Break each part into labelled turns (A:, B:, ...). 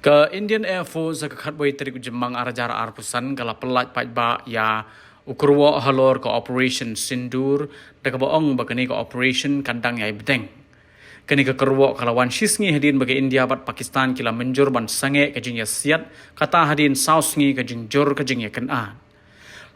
A: Ke Indian Air Force ke khatboi tarik jemang arajar arpusan kala pelat pajba ya ukurwa halor ke Operation Sindur da ka baong bagani ke Operation Kandang Yai Bedeng. Kini ke kerwa kala wan shisngi hadin bagi India bat Pakistan kila menjur ban sange ke jing ya siat kata hadin South ngi ke jing jur ke jing ya kenaan.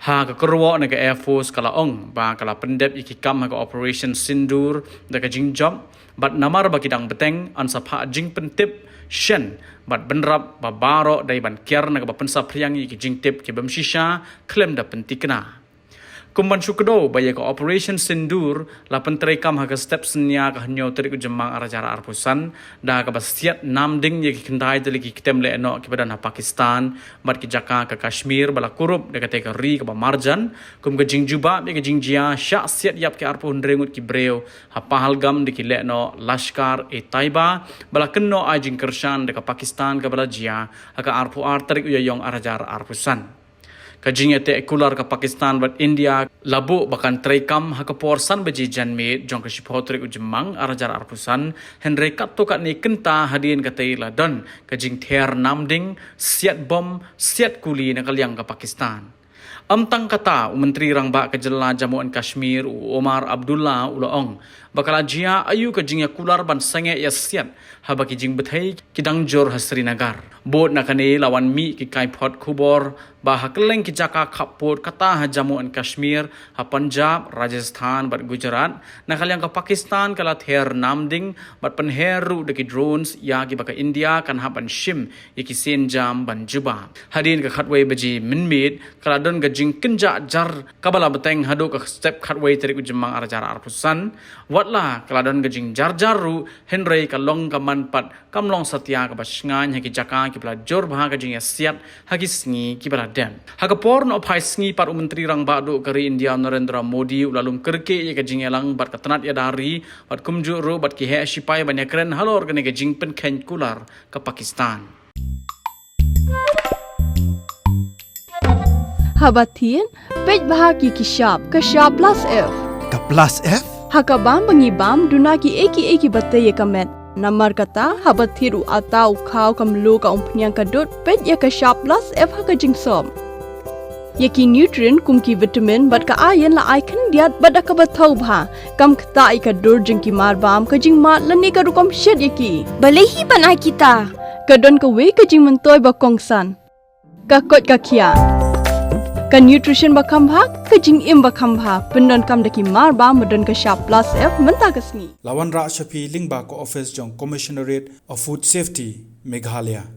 A: Ha ke kerwa na ke Air Force kala ong ba kala pendep ikikam ha ke Operation Sindur da ke jing job bat namar bagi dang beteng an sapha jing pentip Shen bat benrap babaro dai ban kiar na ba pensa priangi ki jingtip ki bamshisha klem da pentikna kumban syukdo baya ka Operation Sindur la pentrai kam ha ka step senya ka hanyo teri ku jemang arajara arpusan da ka basiat namding ye ki kendai deli ki kitem le no ki badan Pakistan bat ki jaka ka Kashmir bala kurup de ka te ka ri ka ba marjan kum ka jingjuba be ka jingjia sya siat yap ki arpu ndrengut ki breu ha pahalgam de ki le no Lashkar e Taiba bala kenno a jing kershan de ka Pakistan ka bala jia ha ka arpu ar teri ku yong arajara arpusan kajing ete ekular ke Pakistan bat India labu bahkan traikam ha keporsan beji janme jong ke shipotrik ujemang arajar arpusan henry katto kat ni kenta hadin katai ladon kajing ther namding siat bom siat kuli nakal yang ke Pakistan amtang kata menteri rangba kejela Jammu and Kashmir Omar Abdullah ulaong bakal jia ayu kajing ya kular ban sange ya siat ha baki jing bethai kidang jor hasri nagar bod nakane lawan mi ki kai phot khubor ba hakleng ki jaka khapot kata ha Jammu and Kashmir ha Punjab Rajasthan bat Gujarat nakal yang ke Pakistan kala ther namding bat penheru de ki drones ya ki baka India kan ha ban shim ki senjam ban juba hadin ka khatway beji minmit kala don ga jing kenja jar kabala beteng hadu ka step khatway teri ku jemang arajara arpusan watla kala don ga jing jar jaru henry ka long ka manpat kamlong satya ka basngan ha ki jaka ki bla jor bha ka jing siat ha ki sngi ki bla dem ha ka porn of high sngi par menteri rang badu kari India Narendra Modi ulalum kerke ye ka jing elang bat katanat ya dari bat kumju ru bat ki he sipai banyak keren halor ka ne ka jing pen khen kular ka Pakistan
B: Habatin pej bahagi ki shap plus F
C: Ka plus F?
B: hakabam bangibam duna ki eki batte ye kamet namar kata habathiru atau khau kamlu ka umpnyang kadut pej ya ka shap plus F ha ka jingsom yaki nutrient kum ki vitamin bat ka iron la icon diat bat ka bathau bha kam khta I ka dur jing ki mar bam ka jing mat lani ka rukom shed yaki balehi banai kita ka don ka we ka jing mentoy ba kongsan ka kot ka kia ka nutrition ba khambha ka jing im ba khambha pendon kam daki mar ba modon ka sharp plus F menta kasni
C: Lawan Ra Shafi Lingba ko office jong Commissionerate of Food Safety Meghalaya